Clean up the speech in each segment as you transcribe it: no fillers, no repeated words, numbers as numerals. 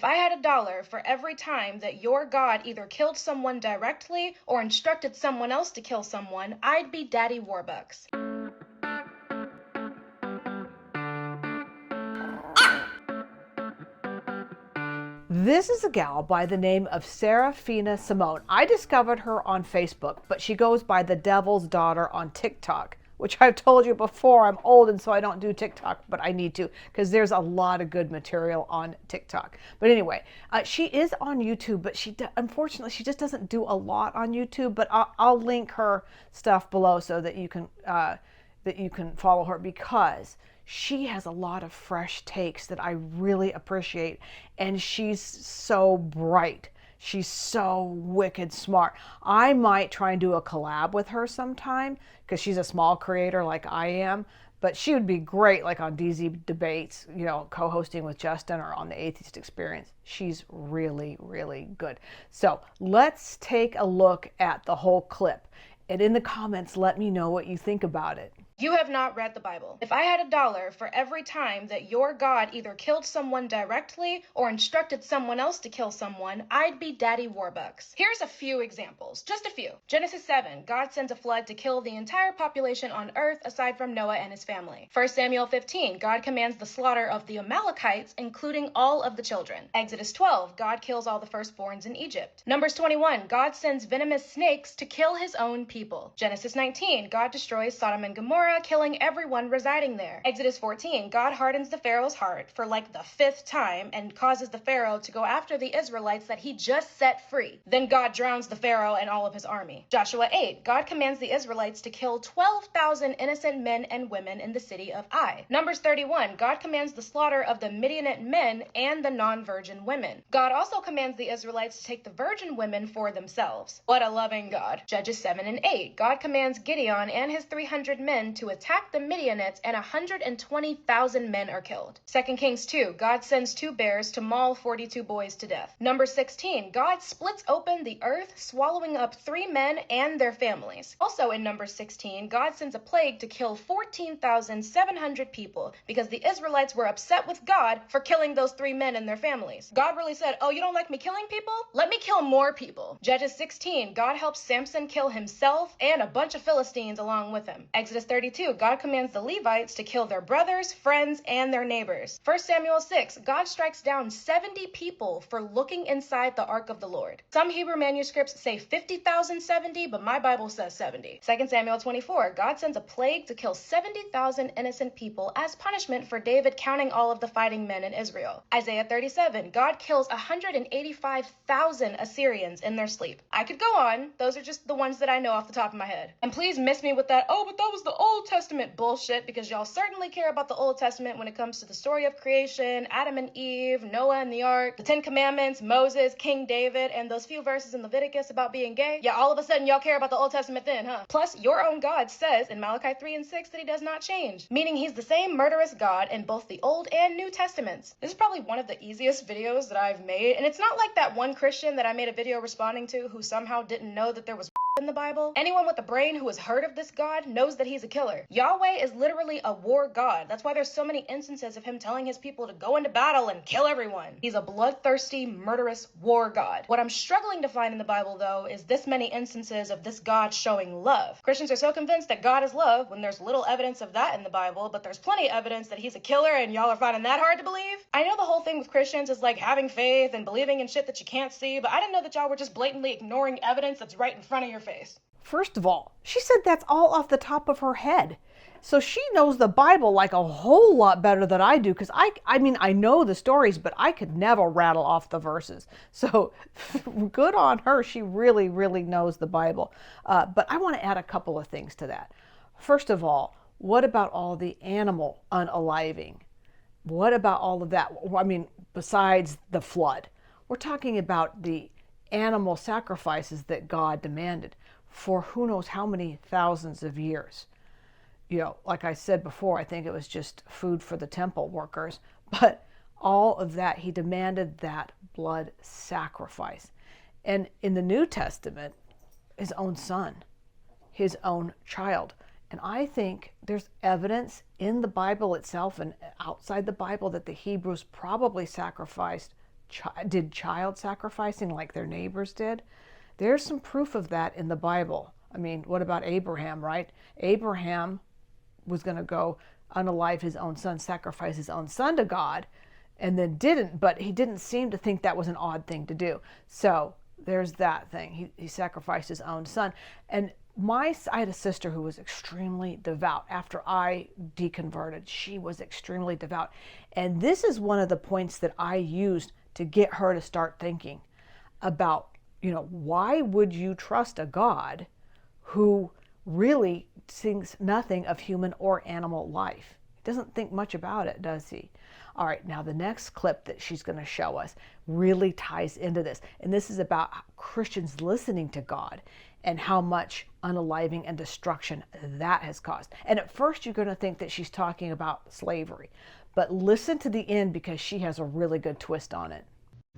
I had $1 for every time that your God either killed someone directly or instructed someone else to kill someone, I'd be Daddy Warbucks. This is a gal by the name of Seraphina Simone. I discovered her on Facebook, but she goes by the Devil's Daughter on TikTok, which I've told you before. I'm old and so I don't do TikTok, but I need to because there's a lot of good material on TikTok. But anyway, she is on YouTube, but unfortunately she just doesn't do a lot on YouTube. But I'll link her stuff below so that you can follow her, because she has a lot of fresh takes that I really appreciate, and she's so bright. She's so wicked smart. I might try and do a collab with her sometime because she's a small creator like I am, but she would be great like on DZ Debates, co-hosting with Justin, or on the Atheist Experience. She's really, really good. So let's take a look at the whole clip, and in the comments, let me know what you think about it. You have not read the Bible. If I had $1 for every time that your God either killed someone directly or instructed someone else to kill someone, I'd be Daddy Warbucks. Here's a few examples, just a few. Genesis 7, God sends a flood to kill the entire population on earth aside from Noah and his family. 1 Samuel 15, God commands the slaughter of the Amalekites, including all of the children. Exodus 12, God kills all the firstborns in Egypt. Numbers 21, God sends venomous snakes to kill his own people. Genesis 19, God destroys Sodom and Gomorrah, killing everyone residing there. Exodus 14, God hardens the Pharaoh's heart for like the 5th time and causes the Pharaoh to go after the Israelites that he just set free. Then God drowns the Pharaoh and all of his army. Joshua 8, God commands the Israelites to kill 12,000 innocent men and women in the city of Ai. Numbers 31, God commands the slaughter of the Midianite men and the non-virgin women. God also commands the Israelites to take the virgin women for themselves. What a loving God. Judges 7 and 8, God commands Gideon and his 300 men to attack the Midianites, and 120,000 men are killed. 2 Kings 2, God sends 2 bears to maul 42 boys to death. Number 16, God splits open the earth, swallowing up 3 men and their families. Also in number 16, God sends a plague to kill 14,700 people because the Israelites were upset with God for killing those 3 men and their families. God really said, oh, you don't like me killing people? Let me kill more people. Judges 16, God helps Samson kill himself and a bunch of Philistines along with him. Exodus 32, God commands the Levites to kill their brothers, friends, and their neighbors. 1 Samuel 6, God strikes down 70 people for looking inside the ark of the Lord. Some Hebrew manuscripts say 50,070, but my Bible says 70. 2 Samuel 24, God sends a plague to kill 70,000 innocent people as punishment for David counting all of the fighting men in Israel. Isaiah 37, God kills 185,000 Assyrians in their sleep. I could go on. Those are just the ones that I know off the top of my head. And please miss me with that, oh, but that was the Old Testament bullshit, because y'all certainly care about the Old Testament when it comes to the story of creation, Adam and Eve, Noah and the ark, the 10 Commandments, Moses, King David, and those few verses in Leviticus about being gay. Yeah, all of a sudden y'all care about the Old Testament then, huh? Plus, your own God says in Malachi 3 and 6 that he does not change, meaning he's the same murderous God in both the Old and New Testaments. This is probably one of the easiest videos that I've made, and it's not like that one Christian that I made a video responding to who somehow didn't know that there was in the Bible. Anyone with a brain who has heard of this God knows that he's a killer. Yahweh is literally a war god. That's why there's so many instances of him telling his people to go into battle and kill everyone. He's a bloodthirsty, murderous war god. What I'm struggling to find in the Bible, though, is this many instances of this God showing love. Christians are so convinced that God is love when there's little evidence of that in the Bible, but there's plenty of evidence that he's a killer, and y'all are finding that hard to believe? I know the whole thing with Christians is like having faith and believing in shit that you can't see, but I didn't know that y'all were just blatantly ignoring evidence that's right in front of your face. First of all, she said that's all off the top of her head. So she knows the Bible like a whole lot better than I do, because I mean, I know the stories, but I could never rattle off the verses. So good on her. She really, really knows the Bible. But I want to add a couple of things to that. First of all, what about all the animal unaliving? What about all of that? I mean, besides the flood, we're talking about the animal sacrifices that God demanded for who knows how many thousands of years. Like I said before, I think it was just food for the temple workers, but all of that, he demanded that blood sacrifice. And in the New Testament, his own son, his own child. And I think there's evidence in the Bible itself and outside the Bible that the Hebrews probably sacrificed did child sacrificing like their neighbors did. There's some proof of that in the Bible. I mean, what about Abraham, right? Abraham was going to go unalive his own son, sacrifice his own son to God, and then didn't, but he didn't seem to think that was an odd thing to do. So there's that thing. He sacrificed his own son. And I had a sister who was extremely devout. After I deconverted, she was extremely devout. And this is one of the points that I used to get her to start thinking about, why would you trust a God who really thinks nothing of human or animal life? He doesn't think much about it, does he? All right, now the next clip that she's going to show us really ties into this. And this is about Christians listening to God and how much unaliving and destruction that has caused. And at first you're going to think that she's talking about slavery. But listen to the end because she has a really good twist on it.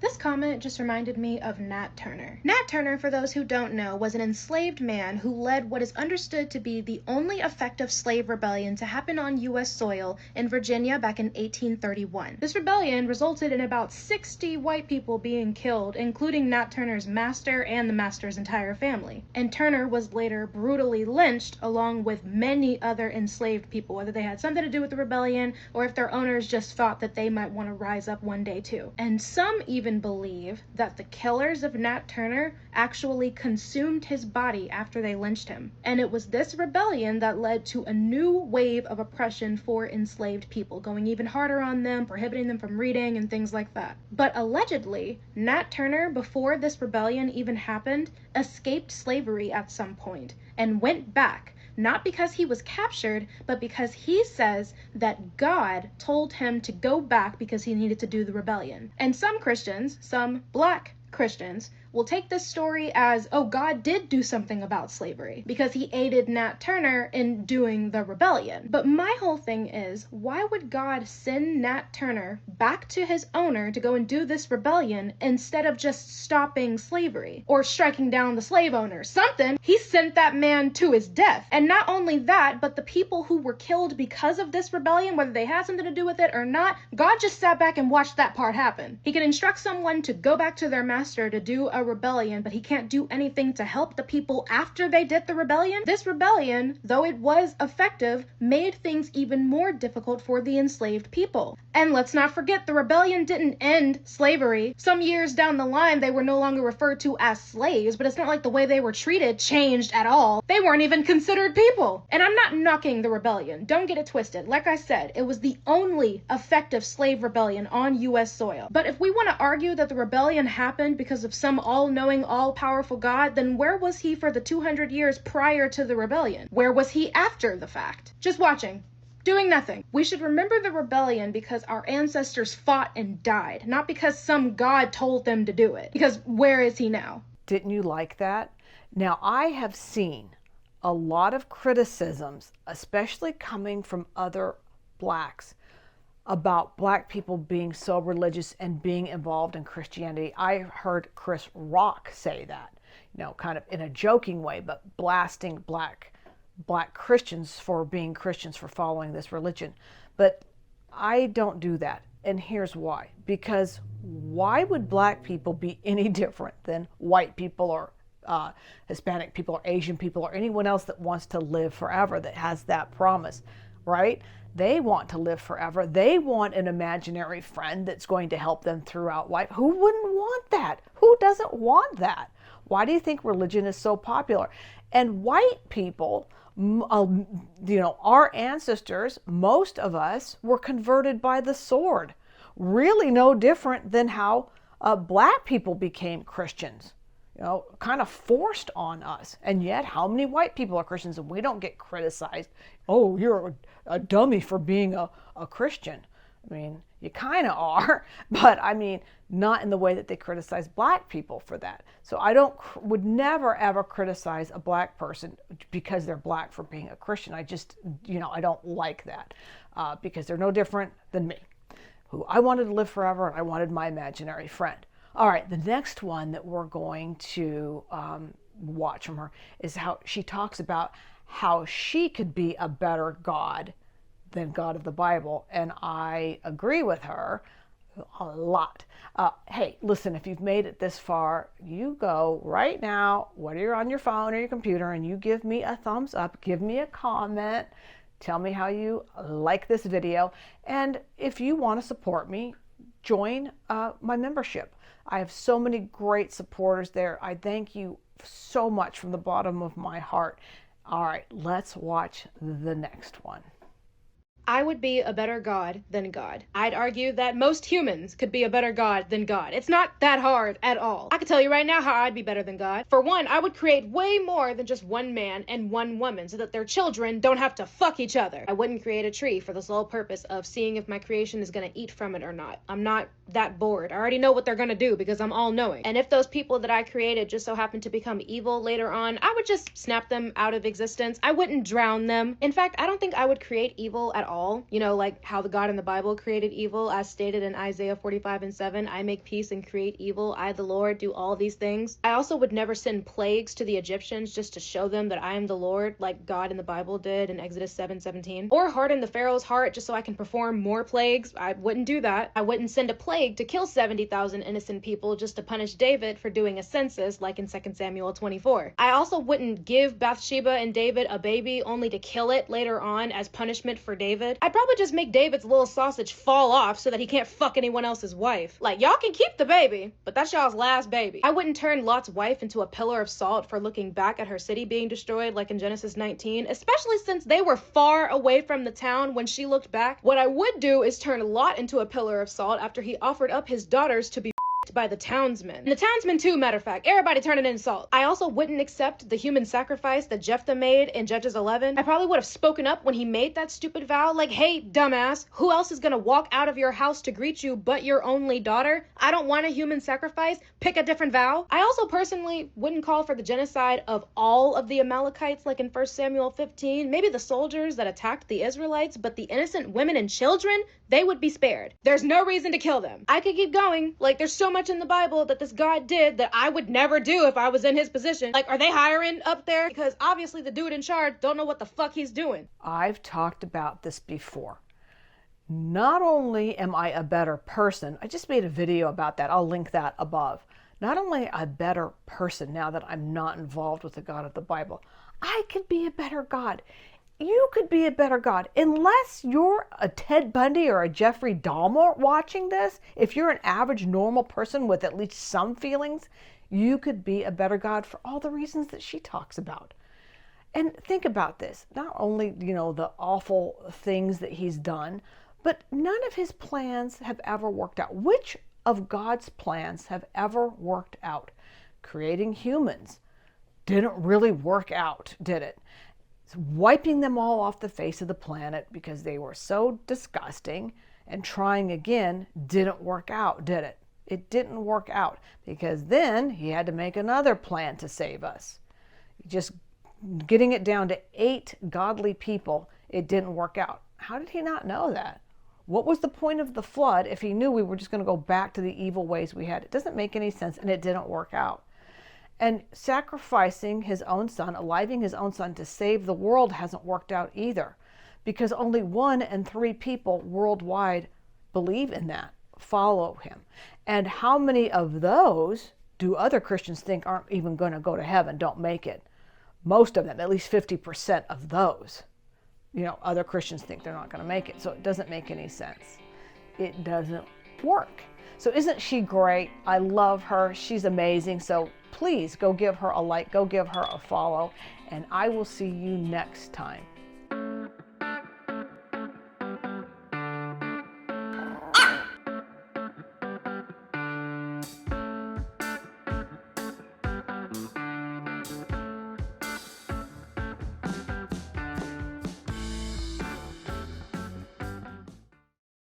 This comment just reminded me of Nat Turner. Nat Turner, for those who don't know, was an enslaved man who led what is understood to be the only effective slave rebellion to happen on U.S. soil in Virginia back in 1831. This rebellion resulted in about 60 white people being killed, including Nat Turner's master and the master's entire family. And Turner was later brutally lynched along with many other enslaved people, whether they had something to do with the rebellion or if their owners just thought that they might want to rise up one day too. And some even believe that the killers of Nat Turner actually consumed his body after they lynched him. And it was this rebellion that led to a new wave of oppression for enslaved people, going even harder on them, prohibiting them from reading and things like that. But allegedly, Nat Turner, before this rebellion even happened, escaped slavery at some point and went back. Not because he was captured, but because he says that God told him to go back because he needed to do the rebellion. And some Christians, some black Christians, will take this story as, oh, God did do something about slavery because he aided Nat Turner in doing the rebellion. But my whole thing is, why would God send Nat Turner back to his owner to go and do this rebellion instead of just stopping slavery or striking down the slave owner? Something. He sent that man to his death. And not only that, but the people who were killed because of this rebellion, whether they had something to do with it or not, God just sat back and watched that part happen. He can instruct someone to go back to their master to do a rebellion, but he can't do anything to help the people after they did the rebellion. This rebellion, though it was effective, made things even more difficult for the enslaved people. And let's not forget, the rebellion didn't end slavery. Some years down the line, they were no longer referred to as slaves, but it's not like the way they were treated changed at all. They weren't even considered people. And I'm not knocking the rebellion. Don't get it twisted. Like I said, it was the only effective slave rebellion on U.S. soil. But if we want to argue that the rebellion happened because of some all-knowing, all-powerful God, then where was he for the 200 years prior to the rebellion? Where was he after the fact? Just watching. Doing nothing. We should remember the rebellion because our ancestors fought and died, not because some God told them to do it. Because where is he now? Didn't you like that? Now, I have seen a lot of criticisms, especially coming from other blacks, about black people being so religious and being involved in Christianity. I heard Chris Rock say that, kind of in a joking way, but blasting black Christians for being Christians, for following this religion. But I don't do that. And here's why. Because why would black people be any different than white people or Hispanic people or Asian people or anyone else that wants to live forever, that has that promise, right? They want to live forever. They want an imaginary friend that's going to help them throughout life. Who wouldn't want that? Who doesn't want that? Why do you think religion is so popular? And white people, our ancestors, most of us were converted by the sword. Really no different than how black people became Christians. Kind of forced on us. And yet, how many white people are Christians and we don't get criticized? Oh, you're a dummy for being a Christian. I mean, you kind of are, but I mean, not in the way that they criticize black people for that. So I would never ever criticize a black person because they're black for being a Christian. I just, I don't like that because they're no different than me, who I wanted to live forever and I wanted my imaginary friend. All right, the next one that we're going to watch from her is how she talks about how she could be a better God than God of the Bible. And I agree with her A lot. Hey, listen, if you've made it this far, you go right now, whether you're on your phone or your computer, and you give me a thumbs up, give me a comment, tell me how you like this video. And if you want to support me, join my membership. I have so many great supporters there. I thank you so much from the bottom of my heart. All right, let's watch the next one. I would be a better God than God. I'd argue that most humans could be a better God than God. It's not that hard at all. I can tell you right now how I'd be better than God. For one, I would create way more than just one man and one woman so that their children don't have to fuck each other. I wouldn't create a tree for the sole purpose of seeing if my creation is gonna eat from it or not. I'm not that bored. I already know what they're gonna do because I'm all-knowing. And if those people that I created just so happen to become evil later on, I would just snap them out of existence. I wouldn't drown them. In fact, I don't think I would create evil at all. You know, like how the God in the Bible created evil, as stated in Isaiah 45:7, I make peace and create evil. I, the Lord, do all these things. I also would never send plagues to the Egyptians just to show them that I am the Lord, like God in the Bible did in Exodus 7:17. Or harden the Pharaoh's heart just so I can perform more plagues. I wouldn't do that. I wouldn't send a plague to kill 70,000 innocent people just to punish David for doing a census, like in 2 Samuel 24. I also wouldn't give Bathsheba and David a baby only to kill it later on as punishment for David. I'd probably just make David's little sausage fall off so that he can't fuck anyone else's wife. Like, y'all can keep the baby, but that's y'all's last baby. I wouldn't turn Lot's wife into a pillar of salt for looking back at her city being destroyed like in Genesis 19, especially since they were far away from the town when she looked back. What I would do is turn Lot into a pillar of salt after he offered up his daughters to be by the townsmen. And the townsmen too, matter of fact. Everybody turning in salt. I also wouldn't accept the human sacrifice that Jephthah made in Judges 11. I probably would have spoken up when he made that stupid vow, like, hey, dumbass, who else is gonna walk out of your house to greet you but your only daughter? I don't want a human sacrifice. Pick a different vow. I also personally wouldn't call for the genocide of all of the Amalekites like in 1 Samuel 15. Maybe the soldiers that attacked the Israelites, but the innocent women and children, they would be spared. There's no reason to kill them. I could keep going. Like, there's so much in the Bible that this God did that I would never do if I was in his position. Like, are they hiring up there? Because obviously the dude in charge don't know what the fuck he's doing. I've talked about this before. Not only am I a better person, I just made a video about that. I'll link that above. Not only a better person now that I'm not involved with the God of the Bible, I could be a better God. You could be a better God. Unless you're a Ted Bundy or a Jeffrey Dahmer watching this, if you're an average normal person with at least some feelings, you could be a better God for all the reasons that she talks about. And think about this. Not only, the awful things that he's done, but none of his plans have ever worked out. Which of God's plans have ever worked out? Creating humans didn't really work out, did it? Wiping them all off the face of the planet because they were so disgusting, and trying again didn't work out, did it? It didn't work out because then he had to make another plan to save us. Just getting it down to 8 godly people, it didn't work out. How did he not know that? What was the point of the flood if he knew we were just going to go back to the evil ways we had? It doesn't make any sense, and it didn't work out. And sacrificing his own son, aliving his own son to save the world hasn't worked out either, because only 1 in 3 people worldwide believe in that, follow him. And how many of those do other Christians think aren't even going to go to heaven, don't make it? Most of them, at least 50% of those, other Christians think they're not going to make it. So it doesn't make any sense. It doesn't work. So isn't she great? I love her. She's amazing. So please go give her a like, go give her a follow, and I will see you next time.